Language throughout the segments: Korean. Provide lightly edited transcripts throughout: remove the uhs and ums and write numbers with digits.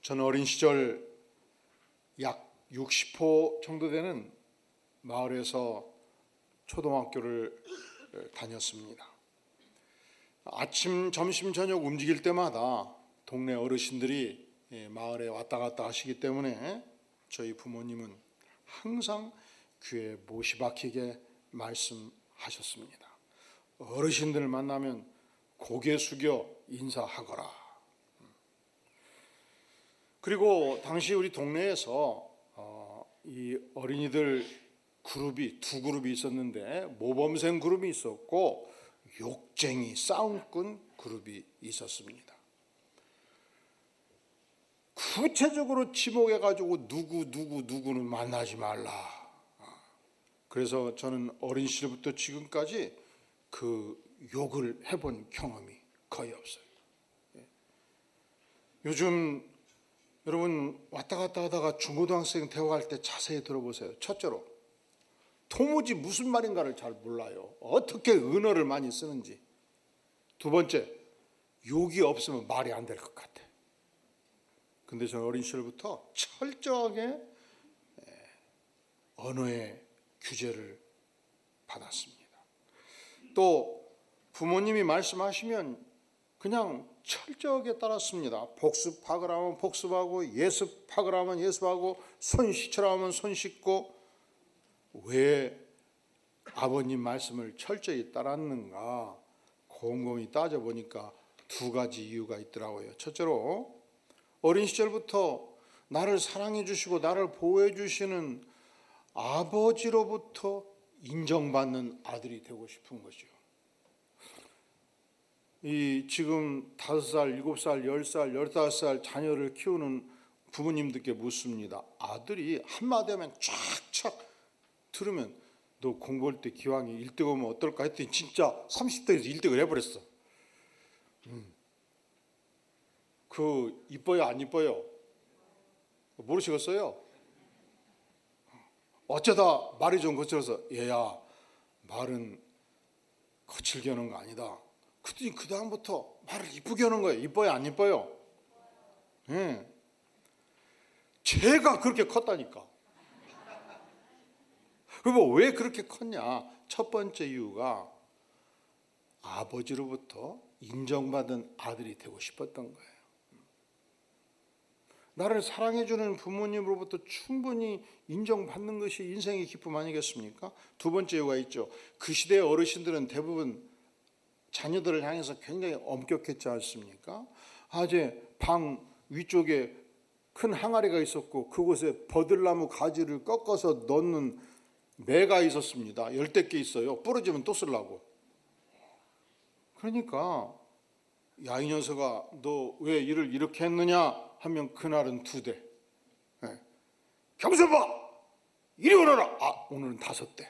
저는 어린 시절 약 60호 정도 되는 마을에서 초등학교를 다녔습니다. 아침, 점심, 저녁 움직일 때마다 동네 어르신들이 마을에 왔다 갔다 하시기 때문에 저희 부모님은 항상 귀에 못이 박히게 말씀하셨습니다. 어르신들을 만나면 고개 숙여 인사하거라. 그리고 당시 우리 동네에서 이 어린이들 그룹이 두 그룹이 있었는데 모범생 그룹이 있었고 욕쟁이 싸움꾼 그룹이 있었습니다. 구체적으로 지목해가지고 누구는 만나지 말라. 그래서 저는 어린 시절부터 지금까지 그 욕을 해본 경험이 거의 없어요. 요즘 여러분 왔다 갔다 하다가 중고등학생 대화할 때 자세히 들어보세요. 첫째로 도무지 무슨 말인가를 잘 몰라요. 어떻게 은어를 많이 쓰는지. 두 번째, 욕이 없으면 말이 안 될 것 같아. 근데 저는 어린 시절부터 철저하게 언어의 규제를 받았습니다. 또 부모님이 말씀하시면 그냥 철저하게 따랐습니다. 복습하거라 하면 복습하고 예습하거라 하면 예습하고 손 씻으라 하면 손 씻고. 왜 아버님 말씀을 철저히 따랐는가 곰곰이 따져보니까 두 가지 이유가 있더라고요. 첫째로 어린 시절부터 나를 사랑해 주시고 나를 보호해 주시는 아버지로부터 인정받는 아들이 되고 싶은 거죠. 이 지금 5살, 7살, 10살, 15살 자녀를 키우는 부모님들께 묻습니다. 아들이 한마디 하면 쫙쫙 들으면 너 공부할 때 기왕이 1등 오면 어떨까 했더니 진짜 30대에서 1등을 해버렸어. 그 이뻐요 안 이뻐요? 모르시겠어요? 어쩌다 말이 좀 거칠어서 얘야 말은 거칠게 하는 거 아니다. 그랬더니 그 다음부터 말을 이쁘게 하는 거예요. 이뻐요 안 이뻐요? 네. 제가 그렇게 컸다니까. 그리고 왜 그렇게 컸냐? 첫 번째 이유가 아버지로부터 인정받은 아들이 되고 싶었던 거예요. 나를 사랑해주는 부모님으로부터 충분히 인정받는 것이 인생의 기쁨 아니겠습니까? 두 번째 이유가 있죠. 그 시대의 어르신들은 대부분 자녀들을 향해서 굉장히 엄격했지 않습니까? 이제 방 위쪽에 큰 항아리가 있었고 그곳에 버들나무 가지를 꺾어서 넣는 매가 있었습니다. 10대 개 있어요. 부러지면 또 쓰려고. 그러니까 야 이 녀석아 너 왜 일을 이렇게 했느냐 하면 그날은 2대. 경서봐 이리 오너라. 오늘은 5대.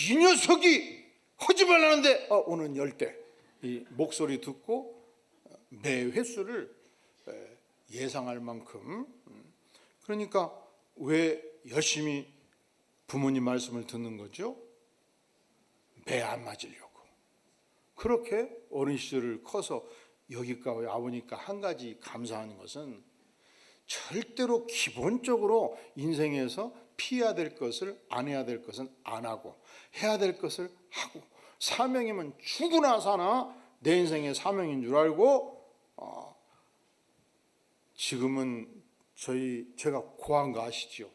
이 녀석이 하지 말라는데 오늘은 10대. 이 목소리 듣고 매 횟수를 예상할 만큼. 그러니까 왜 열심히 부모님 말씀을 듣는 거죠? 매 안 맞으려고. 그렇게 어린 시절을 커서 여기까지 와보니까 한 가지 감사한 것은 절대로 기본적으로 인생에서 피해야 될 것을 안 해야 될 것은 안 하고 해야 될 것을 하고 사명이면 죽으나 사나 내 인생의 사명인 줄 알고 지금은 제가 고아인 거 아시죠?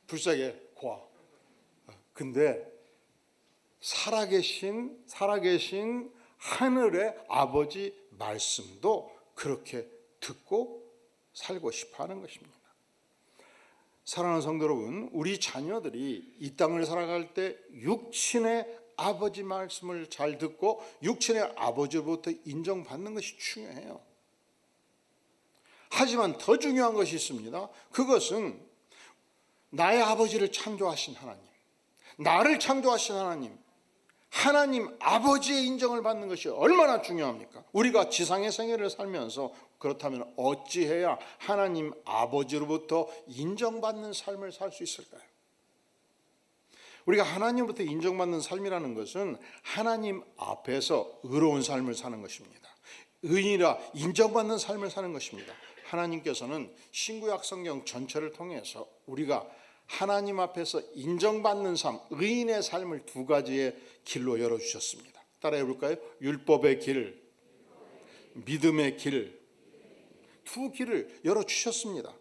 불쌍해 고아. 근데 살아계신 하늘의 아버지 말씀도 그렇게 듣고 살고 싶어 하는 것입니다. 사랑하는 성도 여러분, 우리 자녀들이 이 땅을 살아갈 때 육친의 아버지 말씀을 잘 듣고 육친의 아버지로부터 인정받는 것이 중요해요. 하지만 더 중요한 것이 있습니다. 그것은 나의 아버지를 창조하신 하나님, 나를 창조하신 하나님 아버지의 인정을 받는 것이 얼마나 중요합니까? 우리가 지상의 생애를 살면서 그렇다면 어찌해야 하나님 아버지로부터 인정받는 삶을 살 수 있을까요? 우리가 하나님으로부터 인정받는 삶이라는 것은 하나님 앞에서 의로운 삶을 사는 것입니다. 의인이라 인정받는 삶을 사는 것입니다. 하나님께서는 신구약 성경 전체를 통해서 우리가 하나님 앞에서 인정받는 삶, 의인의 삶을 두 가지의 길로 열어주셨습니다. 따라해 볼까요? 율법의 길, 믿음의 길, 두 길을 열어주셨습니다.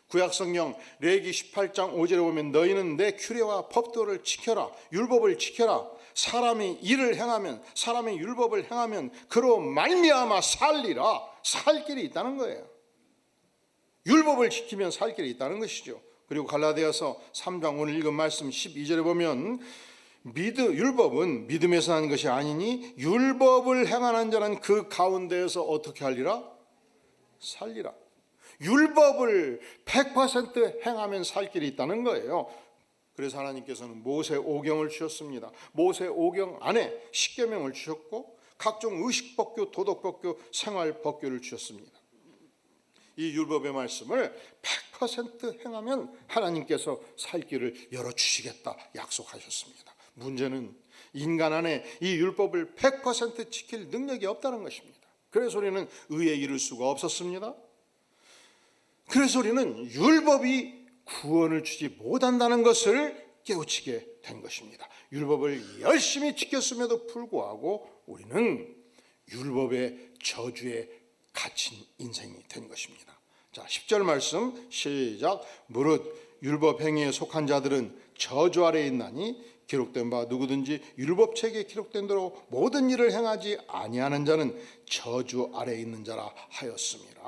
구약성경 레위기 18장 5절에 보면 너희는 내 규례와 법도를 지켜라, 율법을 지켜라. 사람이 일을 행하면, 사람이 율법을 행하면 그로 말미암아 살리라. 살 길이 있다는 거예요. 율법을 지키면 살 길이 있다는 것이죠. 그리고 갈라디아서 3장 오늘 읽은 말씀 12절에 보면 율법은 믿음에서 나는 것이 아니니 율법을 행하는 자는 그 가운데에서 어떻게 하리라? 살리라. 율법을 100% 행하면 살 길이 있다는 거예요. 그래서 하나님께서는 모세 오경을 주셨습니다. 모세 오경 안에 십계명을 주셨고 각종 의식법규, 도덕법규, 생활법규를 주셨습니다. 이 율법의 말씀을 100% 행하면 하나님께서 살 길을 열어주시겠다 약속하셨습니다. 문제는 인간 안에 이 율법을 100% 지킬 능력이 없다는 것입니다. 그래서 우리는 의에 이를 수가 없었습니다. 그래서 우리는 율법이 구원을 주지 못한다는 것을 깨우치게 된 것입니다. 율법을 열심히 지켰음에도 불구하고 우리는 율법의 저주에 갇힌 인생이 된 것입니다. 자, 10절 말씀 시작. 무릇 율법 행위에 속한 자들은 저주 아래에 있나니 기록된 바 누구든지 율법책에 기록된 대로 모든 일을 행하지 아니하는 자는 저주 아래에 있는 자라 하였습니다.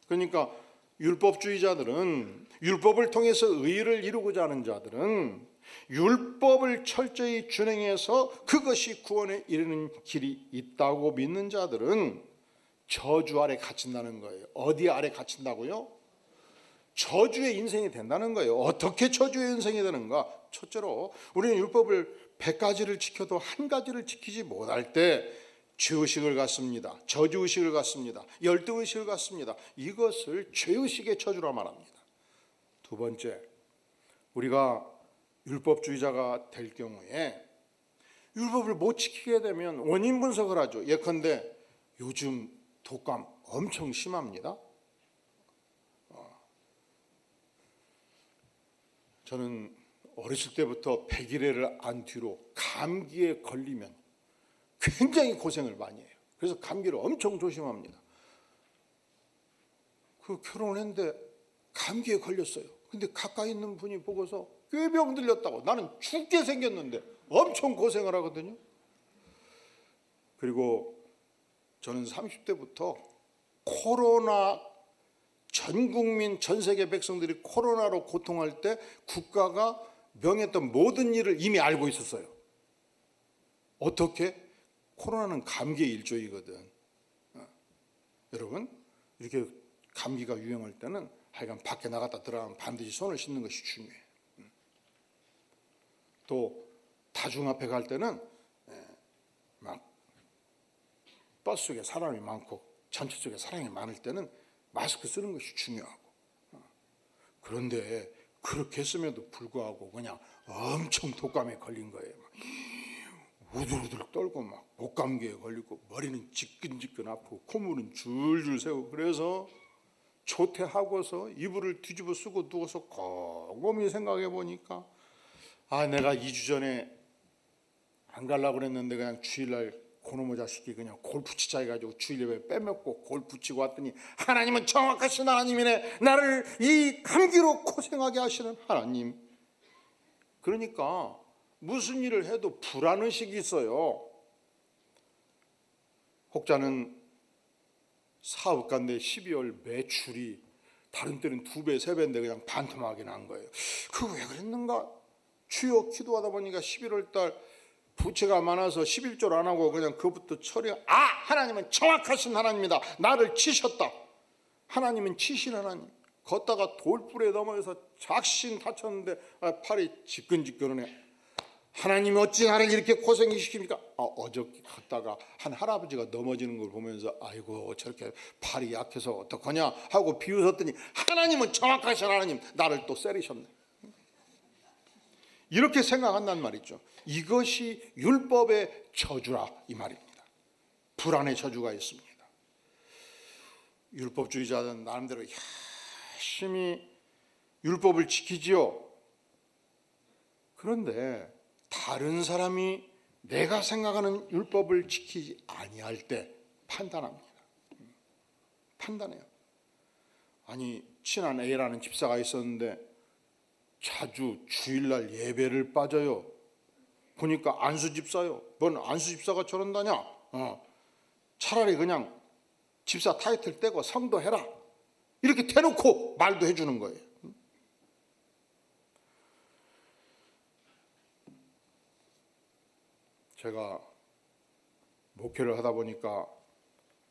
그러니까 율법주의자들은, 율법을 통해서 의를 이루고자 하는 자들은 율법을 철저히 준행해서 그것이 구원에 이르는 길이 있다고 믿는 자들은 저주 아래 갇힌다는 거예요. 어디 아래 갇힌다고요? 저주의 인생이 된다는 거예요. 어떻게 저주의 인생이 되는가? 첫째로 우리는 율법을 100가지를 지켜도 한 가지를 지키지 못할 때 죄의식을 갖습니다. 저주의식을 갖습니다. 열등의식을 갖습니다. 이것을 죄의식의 저주라 말합니다. 두 번째, 우리가 율법주의자가 될 경우에 율법을 못 지키게 되면 원인 분석을 하죠. 예컨대 요즘 독감 엄청 심합니다. 저는 어렸을 때부터 100일에를 안 뒤로 감기에 걸리면 굉장히 고생을 많이 해요. 그래서 감기를 엄청 조심합니다. 그 결혼을 했는데 감기에 걸렸어요. 근데 가까이 있는 분이 보고서 꾀병 들렸다고, 나는 죽게 생겼는데 엄청 고생을 하거든요. 그리고 저는 30대부터 코로나, 전 국민, 전 세계 백성들이 코로나로 고통할 때 국가가 명했던 모든 일을 이미 알고 있었어요. 어떻게? 코로나는 감기의 일종이거든. 여러분, 이렇게 감기가 유행할 때는 하여간 밖에 나갔다 들어가면 반드시 손을 씻는 것이 중요해. 또 다중 앞에 갈 때는 막 버스 속에 사람이 많고 전체 쪽에 사람이 많을 때는 마스크 쓰는 것이 중요하고, 그런데 그렇게 했음에도 불구하고 그냥 엄청 독감에 걸린 거예요. 우들우들 떨고 막 목감기에 걸리고 머리는 지끈지끈 아프고 콧물은 줄줄 새고, 그래서 조퇴하고서 이불을 뒤집어 쓰고 누워서 곰곰이 생각해 보니까 내가 2주 전에 안 가려고 그랬는데 그냥 주일날 고놈의 자식이 그냥 골프 치자 해가지고 주일 예배 빼먹고 골프 치고 왔더니 하나님은 정확하신 하나님이네. 나를 이 감기로 고생하게 하시는 하나님. 그러니까 무슨 일을 해도 불안의식이 있어요. 혹자는 사업가인데 12월 매출이 다른 때는 2배, 3배인데 그냥 반토막이 난 거예요. 그거 왜 그랬는가? 주여 기도하다 보니까 11월 달 부채가 많아서 11조를 안 하고 그냥 그것부터 하나님은 정확하신 하나님이다. 나를 치셨다. 하나님은 치신 하나님. 걷다가 돌불에 넘어져서 작신 다쳤는데 팔이 지끈지끈하네. 하나님이 어찌 나를 이렇게 고생시킵니까? 어저께 걷다가 한 할아버지가 넘어지는 걸 보면서 아이고 저렇게 팔이 약해서 어떡하냐 하고 비웃었더니 하나님은 정확하신 하나님, 나를 또 세리셨네. 이렇게 생각한단 말이죠. 이것이 율법의 저주라 이 말입니다. 불안의 저주가 있습니다. 율법주의자는 나름대로 열심히 율법을 지키지요. 그런데 다른 사람이 내가 생각하는 율법을 지키지 아니할 때 판단합니다. 판단해요. 아니, 친한 A라는 집사가 있었는데 자주 주일날 예배를 빠져요. 보니까 안수 집사요. 뭔 안수 집사가 저런다냐? 차라리 그냥 집사 타이틀 떼고 성도해라. 이렇게 대놓고 말도 해주는 거예요. 제가 목회를 하다 보니까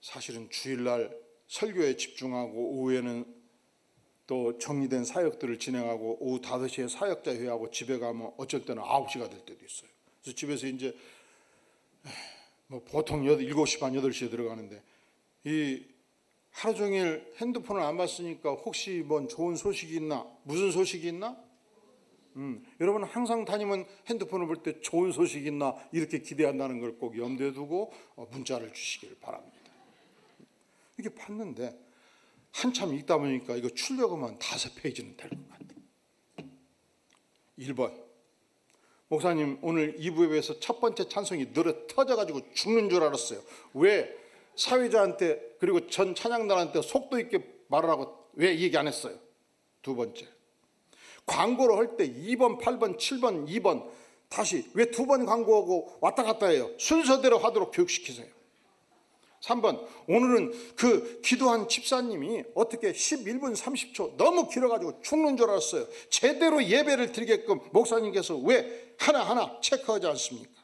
사실은 주일날 설교에 집중하고 오후에는 또 정리된 사역들을 진행하고 오후 5시에 사역자 회의하고 집에 가면 어쩔 때는 9시가 될 때도 있어요. 그래서 집에서 이제 뭐 보통 7시 반 8시에 들어가는데 이 하루 종일 핸드폰을 안 봤으니까 혹시 뭔 좋은 소식이 있나? 무슨 소식이 있나? 여러분 항상 다니면 핸드폰을 볼 때 좋은 소식이 있나 이렇게 기대한다는 걸 꼭 염두에 두고 문자를 주시길 바랍니다. 이렇게 봤는데 한참 읽다 보니까 이거 출력하면 5페이지는 될 것 같아요. 1번 목사님 오늘 2부 예배에서 첫 번째 찬송이 늘어 터져가지고 죽는 줄 알았어요. 왜 사회자한테 그리고 전 찬양단한테 속도 있게 말을 하고 왜 얘기 안 했어요? 2번째 광고를 할 때 2번, 8번, 7번, 2번 다시 왜 2번 광고하고 왔다 갔다 해요? 순서대로 하도록 교육시키세요. 3번 오늘은 그 기도한 집사님이 어떻게 11분 30초 너무 길어가지고 죽는 줄 알았어요. 제대로 예배를 드리게끔 목사님께서 왜 하나하나 체크하지 않습니까?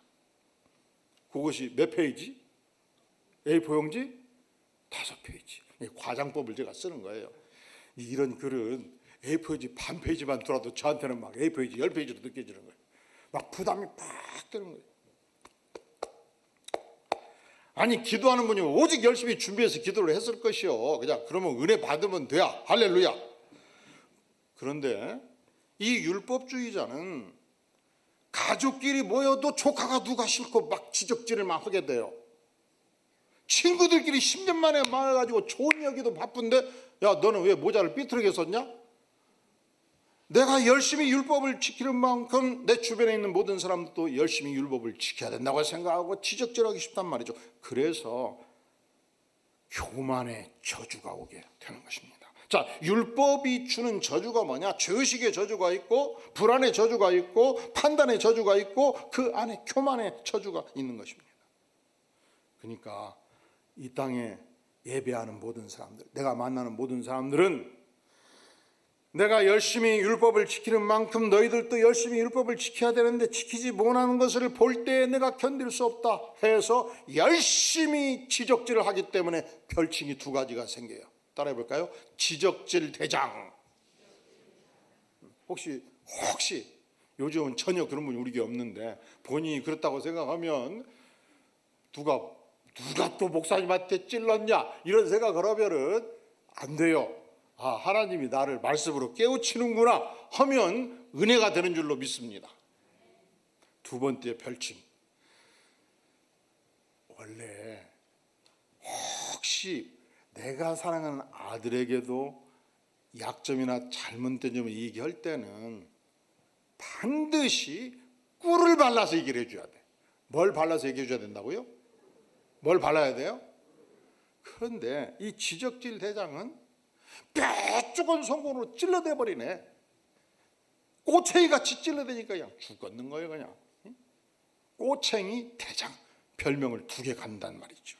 그것이 몇 페이지? A4 용지? 5페이지. 과장법을 제가 쓰는 거예요. 이런 글은 A4지 반 페이지만 들어도 저한테는 막 A4지 10페이지로 느껴지는 거예요. 막 부담이 팍 되는 거예요. 아니 기도하는 분이 오직 열심히 준비해서 기도를 했을 것이요. 그냥 그러면 은혜 받으면 돼야. 할렐루야. 그런데 이 율법주의자는 가족끼리 모여도 조카가 누가 싫고 막 지적질을 막 하게 돼요. 친구들끼리 10년 만에 만나가지고 좋은 얘기도 바쁜데 야 너는 왜 모자를 삐뚤게 썼냐? 내가 열심히 율법을 지키는 만큼 내 주변에 있는 모든 사람도 열심히 율법을 지켜야 된다고 생각하고 지적질하기 쉽단 말이죠. 그래서 교만의 저주가 오게 되는 것입니다. 자, 율법이 주는 저주가 뭐냐? 죄의식의 저주가 있고 불안의 저주가 있고 판단의 저주가 있고 그 안에 교만의 저주가 있는 것입니다. 그러니까 이 땅에 예배하는 모든 사람들, 내가 만나는 모든 사람들은 내가 열심히 율법을 지키는 만큼 너희들도 열심히 율법을 지켜야 되는데 지키지 못하는 것을 볼 때 내가 견딜 수 없다 해서 열심히 지적질을 하기 때문에 별칭이 2가지가 생겨요. 따라해 볼까요? 지적질 대장. 혹시 요즘은 전혀 그런 분이 우리 게 없는데 본인이 그렇다고 생각하면 누가 또 목사님한테 찔렀냐 이런 생각을 하면은 안 돼요. 아, 하나님이 나를 말씀으로 깨우치는구나 하면 은혜가 되는 줄로 믿습니다. 2번째 별칭. 원래 혹시 내가 사랑하는 아들에게도 약점이나 잘못된 점을 얘기할 때는 반드시 꿀을 발라서 얘기를 해줘야 돼. 뭘 발라서 얘기해 줘야 된다고요? 뭘 발라야 돼요? 그런데 이 지적질 대장은 뼈죽은 송곳으로 찔러대버리네. 꼬챙이같이 찔러대니까 그냥 죽었는 거예요. 그냥 꼬챙이 대장 별명을 2개 간단 말이죠.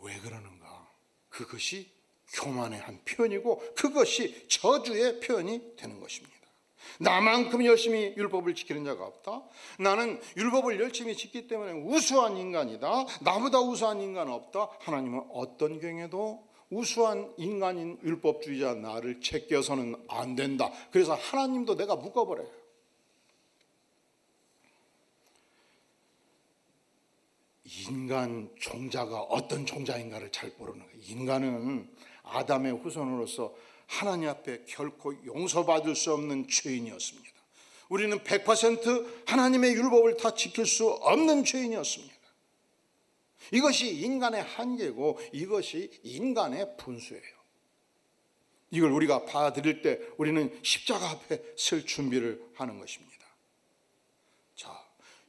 왜 그러는가? 그것이 교만의 한 표현이고 그것이 저주의 표현이 되는 것입니다. 나만큼 열심히 율법을 지키는 자가 없다. 나는 율법을 열심히 지키기 때문에 우수한 인간이다. 나보다 우수한 인간은 없다. 하나님은 어떤 경우에도 우수한 인간인 율법주의자 나를 제껴서는 안 된다. 그래서 하나님도 내가 묶어버려요. 인간 종자가 어떤 종자인가를 잘 모르는 거예요. 인간은 아담의 후손으로서 하나님 앞에 결코 용서받을 수 없는 죄인이었습니다. 우리는 100% 하나님의 율법을 다 지킬 수 없는 죄인이었습니다. 이것이 인간의 한계고 이것이 인간의 분수예요. 이걸 우리가 받아들일 때 우리는 십자가 앞에 설 준비를 하는 것입니다. 자,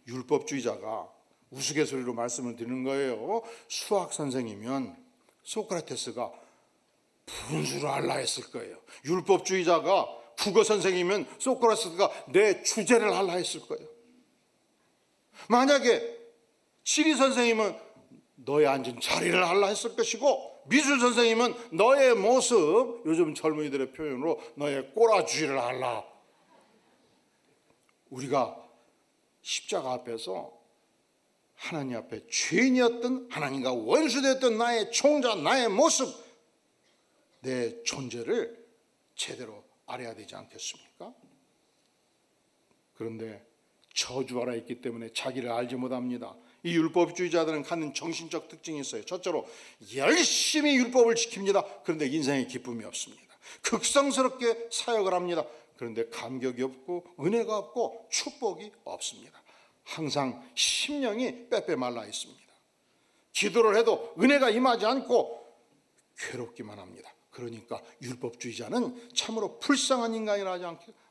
율법주의자가 우스갯소리로 말씀을 드리는 거예요. 수학 선생이면 소크라테스가 분수를 알라 했을 거예요. 율법주의자가 국어 선생이면 소크라테스가 내 주제를 알라 했을 거예요. 만약에 지리 선생이면 너의 앉은 자리를 알라 했을 것이고, 미술 선생이면 너의 모습, 요즘 젊은이들의 표현으로 너의 꼬라주의를 알라. 우리가 십자가 앞에서 하나님 앞에 죄인이었던, 하나님과 원수되었던 나의 총자, 나의 모습, 내 존재를 제대로 알아야 되지 않겠습니까? 그런데 저주 아래 있기 때문에 자기를 알지 못합니다. 이 율법주의자들은 갖는 정신적 특징이 있어요. 첫째로 열심히 율법을 지킵니다. 그런데 인생에 기쁨이 없습니다. 극성스럽게 사역을 합니다. 그런데 감격이 없고 은혜가 없고 축복이 없습니다. 항상 심령이 빼빼 말라 있습니다. 기도를 해도 은혜가 임하지 않고 괴롭기만 합니다. 그러니까 율법주의자는 참으로 불쌍한 인간이라 하지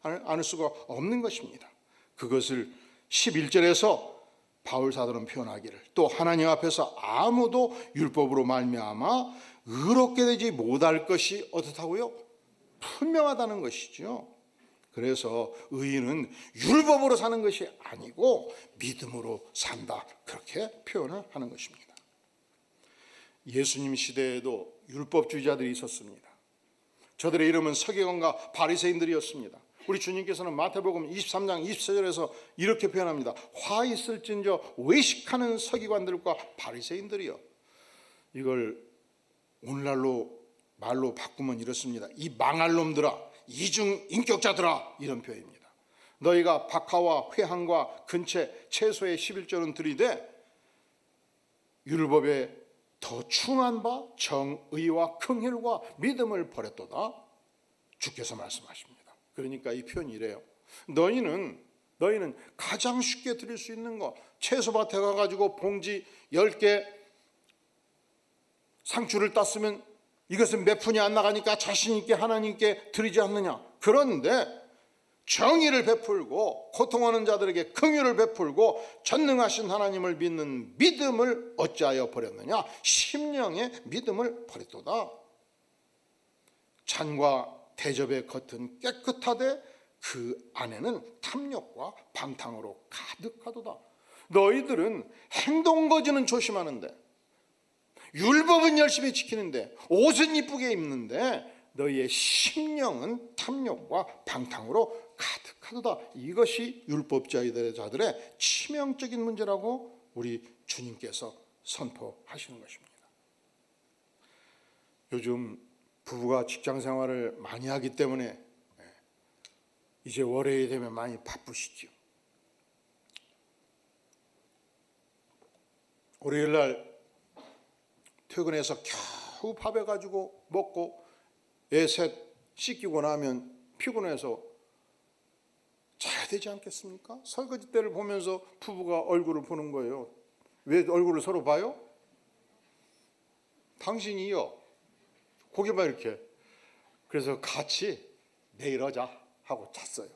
않을 수가 없는 것입니다. 그것을 11절에서 바울 사도는 표현하기를, 또 하나님 앞에서 아무도 율법으로 말미암아 의롭게 되지 못할 것이 어떻다고요? 분명하다는 것이죠. 그래서 의인은 율법으로 사는 것이 아니고 믿음으로 산다, 그렇게 표현을 하는 것입니다. 예수님 시대에도 율법주의자들이 있었습니다. 저들의 이름은 서기관과 바리새인들이었습니다. 우리 주님께서는 마태복음 23장 24절에서 이렇게 표현합니다. 화 있을진저 외식하는 서기관들과 바리새인들이요. 이걸 오늘날로 말로 바꾸면 이렇습니다. 이 망할 놈들아, 이중 인격자들아, 이런 표현입니다. 너희가 박하와 회항과 근체 채소의 11조는 들이되 율법에 더 충한 바 정의와 긍휼과 믿음을 버렸도다, 주께서 말씀하십니다. 그러니까 이 표현이 이래요. 너희는 가장 쉽게 드릴 수 있는 거, 채소밭에 가가지고 봉지 10개 상추를 땄으면 이것은 몇 푼이 안 나가니까 자신 있게 하나님께 드리지 않느냐. 그런데 정의를 베풀고 고통하는 자들에게 긍휼을 베풀고 전능하신 하나님을 믿는 믿음을 어찌하여 버렸느냐. 심령의 믿음을 버렸도다. 잔과 대접의 겉은 깨끗하되 그 안에는 탐욕과 방탕으로 가득하도다. 너희들은 행동거지는 조심하는데, 율법은 열심히 지키는데, 옷은 이쁘게 입는데 너희의 심령은 탐욕과 방탕으로 가득하도다. 이것이 율법주의자들의 치명적인 문제라고 우리 주님께서 선포하시는 것입니다. 요즘 부부가 직장 생활을 많이 하기 때문에 이제 월요일이 되면 많이 바쁘시죠. 월요일 날 퇴근해서 겨우 밥해 가지고 먹고 애 셋 씻기고 나면 피곤해서 자야 되지 않겠습니까? 설거지 때를 보면서 부부가 얼굴을 보는 거예요. 왜 얼굴을 서로 봐요? 당신이요. 고개만 이렇게. 그래서 같이 내일 하자 하고 잤어요.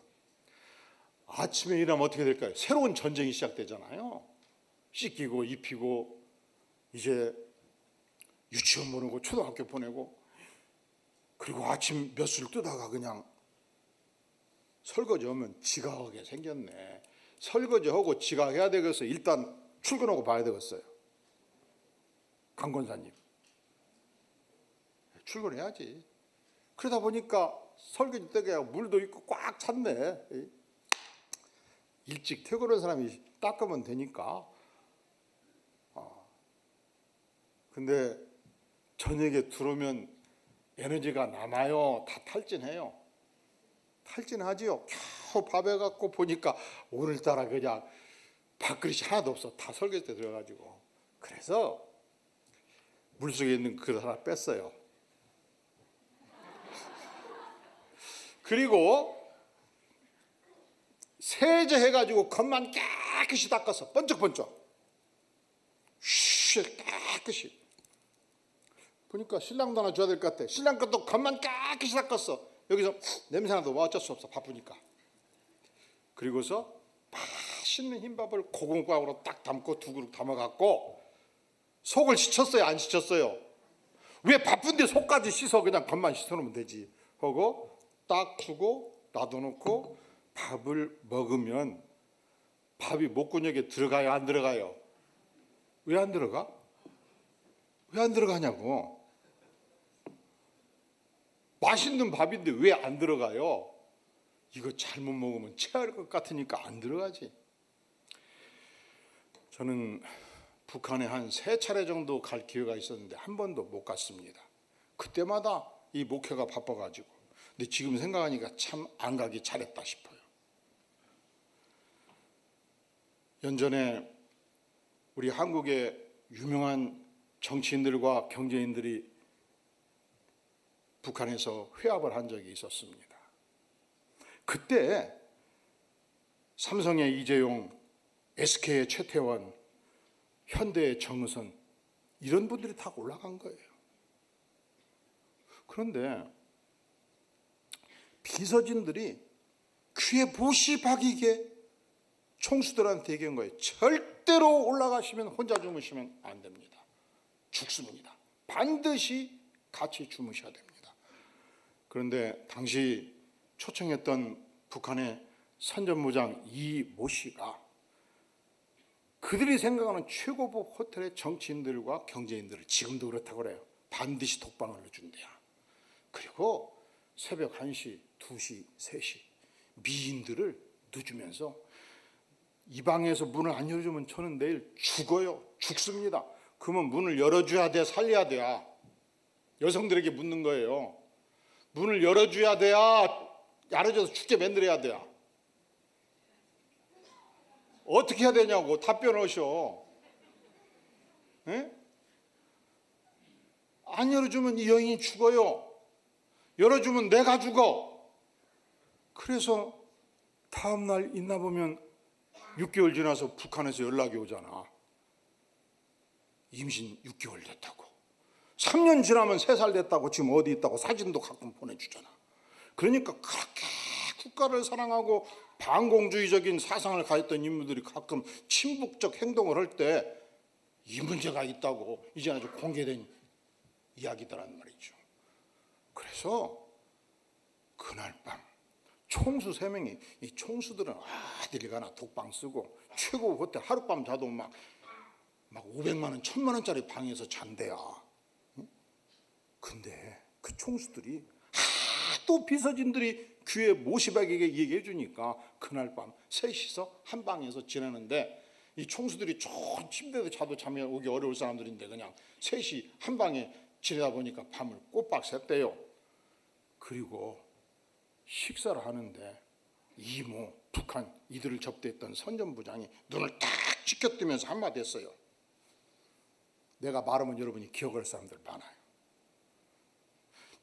아침에 일어나면 어떻게 될까요? 새로운 전쟁이 시작되잖아요. 씻기고 입히고 이제 유치원 보내고 초등학교 보내고, 그리고 아침 몇 술 뜨다가 그냥 설거지 하면 지각하게 생겼네. 설거지하고 지각해야 되겠어. 일단 출근하고 봐야 되겠어요. 강 권사님, 출근해야지. 그러다 보니까 설거지 때가 물도 있고 꽉 찼네. 일찍 퇴근한 사람이 닦으면 되니까. 근데 저녁에 들어오면 에너지가 남아요. 다 탈진해요. 탈진하지요. 겨우 밥해 갖고 보니까 오늘따라 그냥 밥그릇이 하나도 없어. 다 설거지 때 들어가지고. 그래서 물속에 있는 그릇 하나 뺐어요. 그리고 세제해가지고 겉만 깨끗이 닦았어. 번쩍번쩍. 깨끗이. 보니까 신랑도 하나 줘야 될 것 같아. 신랑 것도 겉만 깨끗이 닦았어. 여기서 냄새나도 뭐 어쩔 수 없어. 바쁘니까. 그리고서 맛있는 흰밥을 고공밥으로 딱 담고 두 그릇 담아갖고 속을 씻었어요? 안 씻었어요? 왜 바쁜데 속까지 씻어? 그냥 겉만 씻어놓으면 되지 하고 딱 주고 놔둬놓고 밥을 먹으면 밥이 목구멍에 들어가요? 안 들어가요? 왜 안 들어가? 왜 안 들어가냐고. 맛있는 밥인데 왜 안 들어가요? 이거 잘못 먹으면 체할 것 같으니까 안 들어가지. 저는 북한에 한 3차례 정도 갈 기회가 있었는데 한 번도 못 갔습니다. 그때마다 이 목회가 바빠가지고. 근데 지금 생각하니까 참 안 가기 잘했다 싶어요. 연전에 우리 한국의 유명한 정치인들과 경제인들이 북한에서 회합을 한 적이 있었습니다. 그때 삼성의 이재용, SK의 최태원, 현대의 정의선 이런 분들이 다 올라간 거예요. 그런데 비서진들이 귀에 못이 박이게 총수들한테 얘기한 거예요. 절대로 올라가시면 혼자 주무시면 안 됩니다. 죽습니다. 반드시 같이 주무셔야 됩니다. 그런데 당시 초청했던 북한의 선전무장 이모 씨가 그들이 생각하는 최고급 호텔의 정치인들과 경제인들을 지금도 그렇다고 그래요. 반드시 독방을 넣어준대요. 그리고 새벽 1시, 2시, 3시 미인들을 넣어주면서 이 방에서 문을 안 열어주면 저는 내일 죽어요. 죽습니다. 그러면 문을 열어줘야 돼, 살려야 돼야. 여성들에게 묻는 거예요. 문을 열어줘야 돼야, 열어줘서 죽게 만들어야 돼야. 어떻게 해야 되냐고 답변하셔. 에? 안 열어주면 이 여인이 죽어요. 열어주면 내가 죽어. 그래서 다음날 있나 보면 6개월 지나서 북한에서 연락이 오잖아. 임신 6개월 됐다고. 3년 지나면 3살 됐다고. 지금 어디 있다고 사진도 가끔 보내주잖아. 그러니까 그렇게 국가를 사랑하고 반공주의적인 사상을 가졌던 인물들이 가끔 친북적 행동을 할 때 이 문제가 있다고 이제 아주 공개된 이야기더란 말이죠. 그래서 그날 밤 총수 3명이, 이 총수들은 어딜 가나 독방 쓰고 최고 호텔 하룻밤 자도 막 500만 원, 1000만 원짜리 방에서 잔대야. 근데 그 총수들이 또 비서진들이 귀에 모시박에게 얘기해 주니까 그날 밤 셋이서 한 방에서 지내는데 이 총수들이 좋은 침대에서 자도 잠이 오기 어려울 사람들인데 그냥 셋이 한 방에 지내다 보니까 밤을 꼬박 샜대요. 그리고 식사를 하는데 이모, 북한 이들을 접대했던 선전부장이 눈을 딱 치켜뜨면서 한마디 했어요. 내가 말하면 여러분이 기억할 사람들 많아요.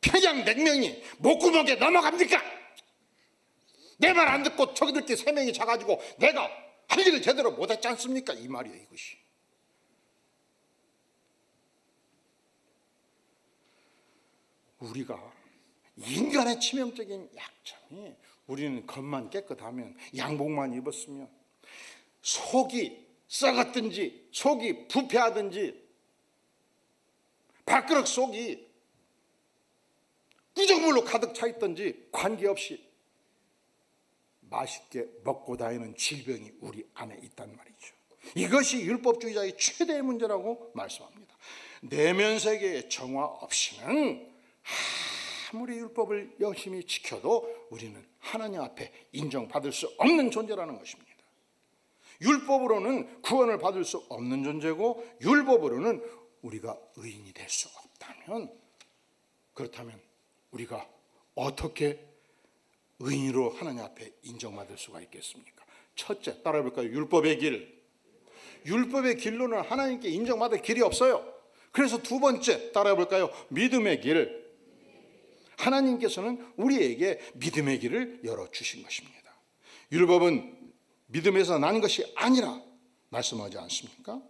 평양냉면이 목구멍에 넘어갑니까? 내 말 안 듣고 저기들끼리 3명이 자가지고 내가 할 일을 제대로 못했지 않습니까? 이 말이에요. 이것이. 우리가 인간의 치명적인 약점이 우리는 겉만 깨끗하면 양복만 입었으면 속이 썩었든지 속이 부패하든지 밥그릇 속이 구정물로 가득 차 있든지 관계없이 맛있게 먹고 다니는 질병이 우리 안에 있단 말이죠. 이것이 율법주의자의 최대의 문제라고 말씀합니다. 내면 세계의 정화 없이는 아무리 율법을 열심히 지켜도 우리는 하나님 앞에 인정받을 수 없는 존재라는 것입니다. 율법으로는 구원을 받을 수 없는 존재고 율법으로는 우리가 의인이 될 수 없다면, 그렇다면 우리가 어떻게 의인으로 하나님 앞에 인정받을 수가 있겠습니까? 첫째, 따라해볼까요? 율법의 길. 율법의 길로는 하나님께 인정받을 길이 없어요. 그래서 두 번째, 따라해볼까요? 믿음의 길. 하나님께서는 우리에게 믿음의 길을 열어주신 것입니다. 율법은 믿음에서 난 것이 아니라 말씀하지 않습니까?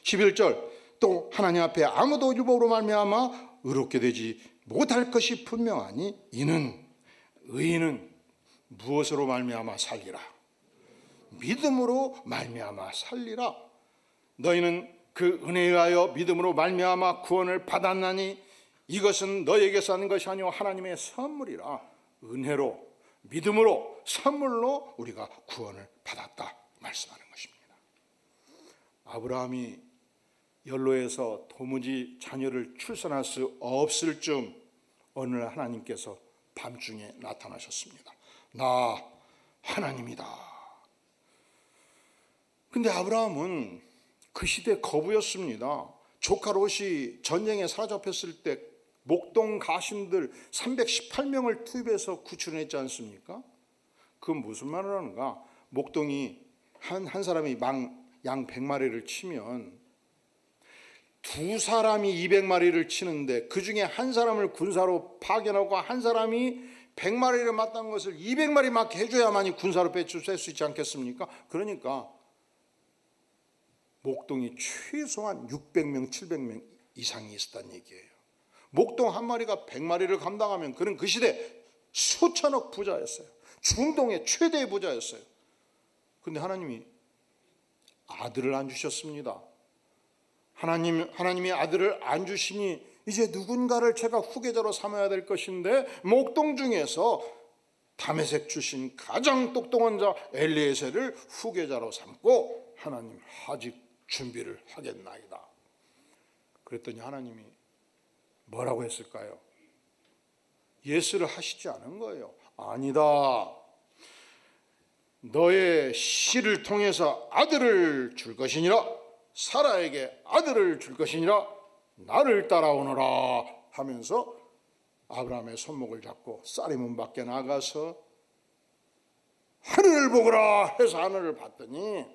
11절 또 하나님 앞에 아무도 율법으로 말미암아 의롭게 되지 못할 것이 분명하니 이는 의인은 무엇으로 말미암아 살리라? 믿음으로 말미암아 살리라. 너희는 그 은혜에 의하여 믿음으로 말미암아 구원을 받았나니 이것은 너희에게서 하는 것이 아니오 하나님의 선물이라. 은혜로 믿음으로 선물로 우리가 구원을 받았다 말씀하는 것입니다. 아브라함이 연로해서 도무지 자녀를 출산할 수 없을 즈음 어느 날 하나님께서 밤중에 나타나셨습니다. 나 하나님이다. 근데 아브라함은 그 시대 거부였습니다. 조카 롯이 전쟁에 사로잡혔을 때 목동 가신들 318명을 투입해서 구출했지 않습니까? 그건 무슨 말을 하는가? 목동이 한 사람이 양 100마리를 치면 두 사람이 200마리를 치는데 그 중에 한 사람을 군사로 파견하고 한 사람이 100마리를 맞다는 것을 200마리 맞게 해줘야만이 군사로 배출할 수 있지 않겠습니까? 그러니까 목동이 최소한 600명, 700명 이상이 있었다는 얘기예요. 목동 한 마리가 100마리를 감당하면 그는 그 시대 수천억 부자였어요. 중동의 최대의 부자였어요. 그런데 하나님이 아들을 안 주셨습니다. 하나님이 아들을 안 주시니 이제 누군가를 제가 후계자로 삼아야 될 것인데 목동 중에서 다메섹 출신 가장 똑똑한 자 엘리에셀을 후계자로 삼고 하나님 아직 준비를 하겠나이다. 그랬더니 하나님이 뭐라고 했을까요? 예스를 하시지 않은 거예요. 아니다. 너의 씨를 통해서 아들을 줄 것이니라. 사라에게 아들을 줄 것이니라. 나를 따라오너라 하면서 아브라함의 손목을 잡고 쌀이문 밖에 나가서 하늘을 보거라 해서 하늘을 봤더니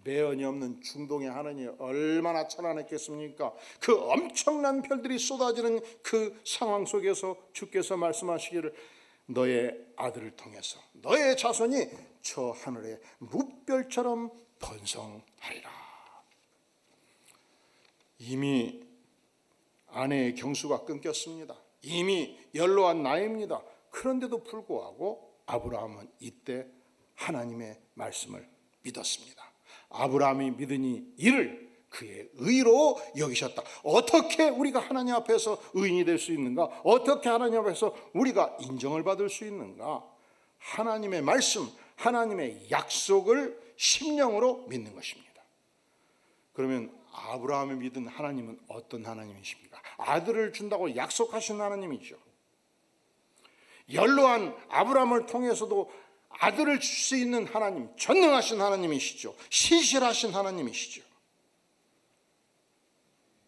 매연이 없는 중동의 하늘이 얼마나 찬란했겠습니까? 그 엄청난 별들이 쏟아지는 그 상황 속에서 주께서 말씀하시기를 너의 아들을 통해서 너의 자손이 저 하늘의 무별처럼 번성하리라. 이미 아내의 경수가 끊겼습니다. 이미 연로한 나이입니다. 그런데도 불구하고 아브라함은 이때 하나님의 말씀을 믿었습니다. 아브라함이 믿으니 이를 그의 의로 여기셨다. 어떻게 우리가 하나님 앞에서 의인이 될 수 있는가? 어떻게 하나님 앞에서 우리가 인정을 받을 수 있는가? 하나님의 말씀, 하나님의 약속을 심령으로 믿는 것입니다. 그러면 아브라함이 믿은 하나님은 어떤 하나님이십니까? 아들을 준다고 약속하신 하나님이죠. 연로한 아브라함을 통해서도 아들을 줄 수 있는 하나님, 전능하신 하나님이시죠. 신실하신 하나님이시죠.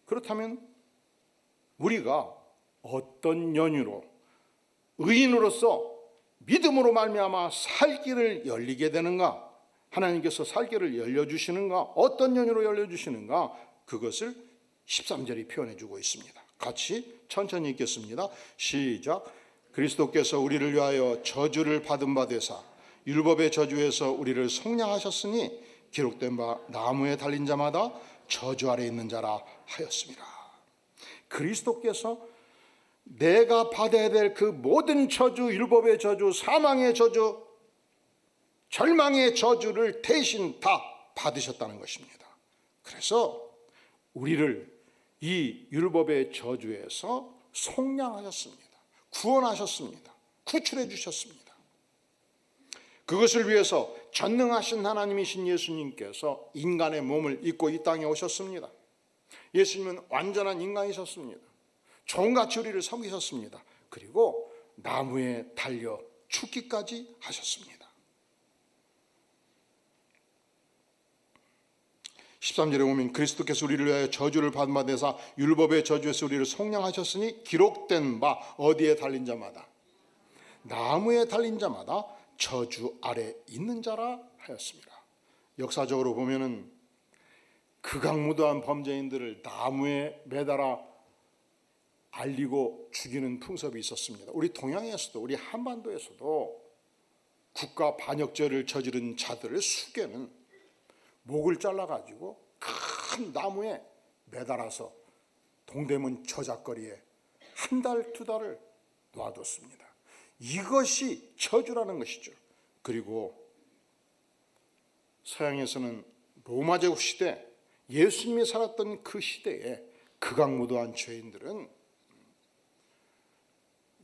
그렇다면 우리가 어떤 연유로 의인으로서 믿음으로 말미암아 살 길을 열리게 되는가? 하나님께서 살 길을 열려주시는가? 어떤 연유로 열려주시는가? 그것을 13절이 표현해주고 있습니다. 같이 천천히 읽겠습니다. 시작. 그리스도께서 우리를 위하여 저주를 받은 바 되사 율법의 저주에서 우리를 속량하셨으니 기록된 바 나무에 달린 자마다 저주 아래 있는 자라 하였습니다. 그리스도께서 내가 받아야 될 그 모든 저주, 율법의 저주, 사망의 저주, 절망의 저주를 대신 다 받으셨다는 것입니다. 그래서 우리를 이 율법의 저주에서 속량하셨습니다. 구원하셨습니다. 구출해 주셨습니다. 그것을 위해서 전능하신 하나님이신 예수님께서 인간의 몸을 입고 이 땅에 오셨습니다. 예수님은 완전한 인간이셨습니다. 종같이 우리를 섬기셨습니다. 그리고 나무에 달려 죽기까지 하셨습니다. 13절에 보면 그리스도께서 우리를 위하여 저주를 받은 바 되사 율법의 저주에서 우리를 속량하셨으니 기록된 바 어디에 달린 자마다 나무에 달린 자마다 저주 아래 있는 자라 하였습니다. 역사적으로 보면은 극악무도한 범죄인들을 나무에 매달아 알리고 죽이는 풍습이 있었습니다. 우리 동양에서도 우리 한반도에서도 국가 반역죄를 저지른 자들의 수괴는 목을 잘라가지고 한 나무에 매달아서 동대문 저작거리에 한 달, 두 달을 놔뒀습니다. 이것이 저주라는 것이죠. 그리고 서양에서는 로마 제국 시대, 예수님이 살았던 그 시대에 극악무도한 죄인들은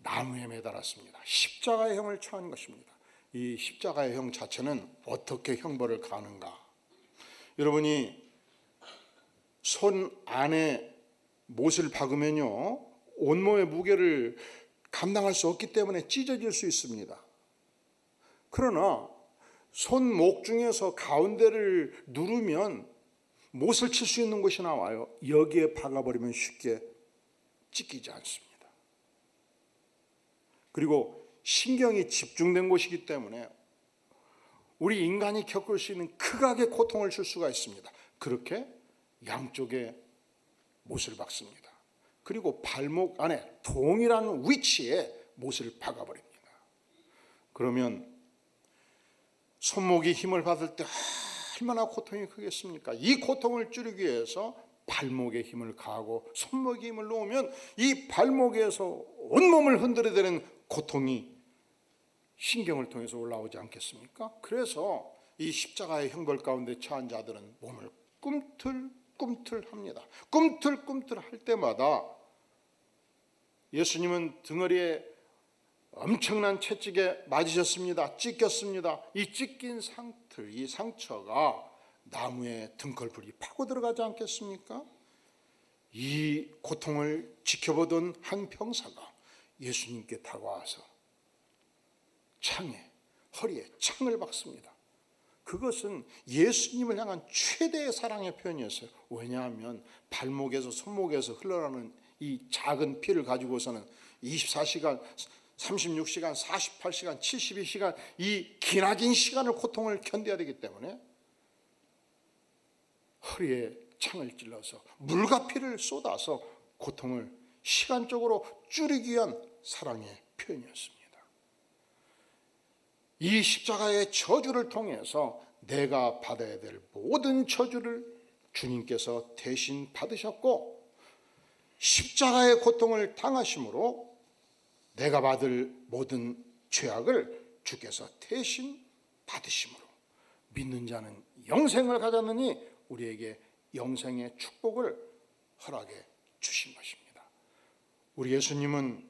나무에 매달았습니다. 십자가의 형을 처한 것입니다. 이 십자가의 형 자체는 어떻게 형벌을 가하는가? 여러분이 손 안에 못을 박으면요, 온몸의 무게를 감당할 수 없기 때문에 찢어질 수 있습니다. 그러나 손목 중에서 가운데를 누르면 못을 칠 수 있는 곳이 나와요. 여기에 박아버리면 쉽게 찢기지 않습니다. 그리고 신경이 집중된 곳이기 때문에 우리 인간이 겪을 수 있는 극악의 고통을 줄 수가 있습니다. 그렇게 양쪽에 못을 박습니다. 그리고 발목 안에 동일한 위치에 못을 박아버립니다. 그러면 손목이 힘을 받을 때 얼마나 고통이 크겠습니까? 이 고통을 줄이기 위해서 발목에 힘을 가하고 손목에 힘을 놓으면 이 발목에서 온몸을 흔들어대는 고통이 신경을 통해서 올라오지 않겠습니까? 그래서 이 십자가의 형벌 가운데 처한 자들은 몸을 꿈틀꿈틀합니다. 꿈틀꿈틀 할 때마다 예수님은 등허리에 엄청난 채찍에 맞으셨습니다. 찢겼습니다. 이 찢긴 상처, 이 상처가 나무에 등걸풀이 파고 들어가지 않겠습니까? 이 고통을 지켜보던 한 병사가 예수님께 다가와서 허리에 창을 박습니다. 그것은 예수님을 향한 최대의 사랑의 표현이었어요. 왜냐하면 발목에서 손목에서 흘러나오는 이 작은 피를 가지고서는 24시간, 36시간, 48시간, 72시간 이 기나긴 시간을 고통을 견뎌야 되기 때문에 허리에 창을 찔러서 물과 피를 쏟아서 고통을 시간적으로 줄이기 위한 사랑의 표현이었습니다. 이 십자가의 저주를 통해서 내가 받아야 될 모든 저주를 주님께서 대신 받으셨고, 십자가의 고통을 당하심으로 내가 받을 모든 죄악을 주께서 대신 받으심으로 믿는 자는 영생을 가졌느니 우리에게 영생의 축복을 허락해 주신 것입니다. 우리 예수님은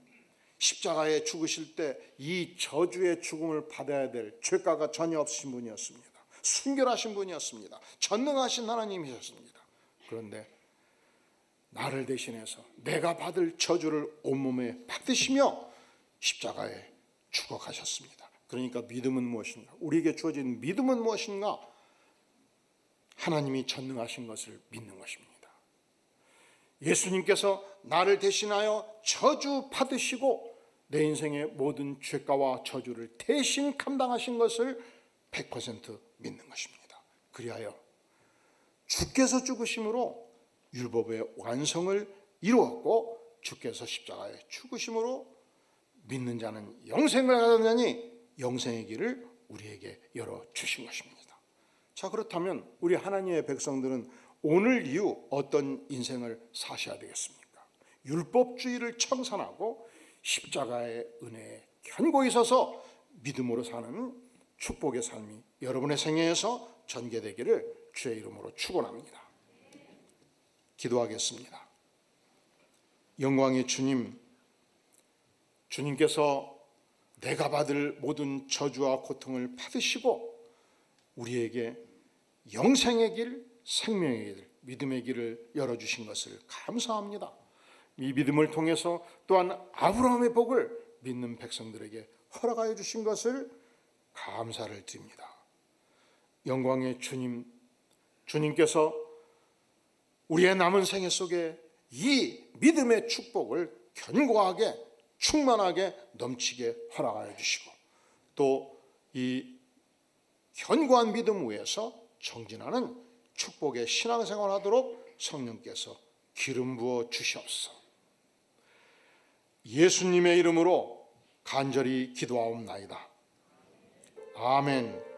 십자가에 죽으실 때 이 저주의 죽음을 받아야 될 죄가가 전혀 없으신 분이었습니다. 순결하신 분이었습니다. 전능하신 하나님이셨습니다. 그런데 나를 대신해서 내가 받을 저주를 온몸에 받으시며 십자가에 죽어가셨습니다. 그러니까 믿음은 무엇인가? 우리에게 주어진 믿음은 무엇인가? 하나님이 전능하신 것을 믿는 것입니다. 예수님께서 나를 대신하여 저주 받으시고 내 인생의 모든 죄가와 저주를 대신 감당하신 것을 100% 믿는 것입니다. 그리하여 주께서 죽으심으로 율법의 완성을 이루었고 주께서 십자가에 죽으심으로 믿는 자는 영생을 가졌느니 영생의 길을 우리에게 열어주신 것입니다. 자, 그렇다면 우리 하나님의 백성들은 오늘 이후 어떤 인생을 사셔야 되겠습니까? 율법주의를 청산하고 십자가의 은혜에 견고히 서서 믿음으로 사는 축복의 삶이 여러분의 생애에서 전개되기를 주의 이름으로 축원합니다. 기도하겠습니다. 영광의 주님, 주님께서 내가 받을 모든 저주와 고통을 받으시고 우리에게 영생의 길, 생명의 길, 믿음의 길을 열어주신 것을 감사합니다. 이 믿음을 통해서 또한 아브라함의 복을 믿는 백성들에게 허락하여 주신 것을 감사를 드립니다. 영광의 주님, 주님께서 우리의 남은 생애 속에 이 믿음의 축복을 견고하게 충만하게 넘치게 허락하여 주시고 또 이 견고한 믿음 위에서 정진하는 축복의 신앙생활 하도록 성령께서 기름 부어 주시옵소서. 예수님의 이름으로 간절히 기도하옵나이다. 아멘.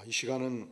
이 시간은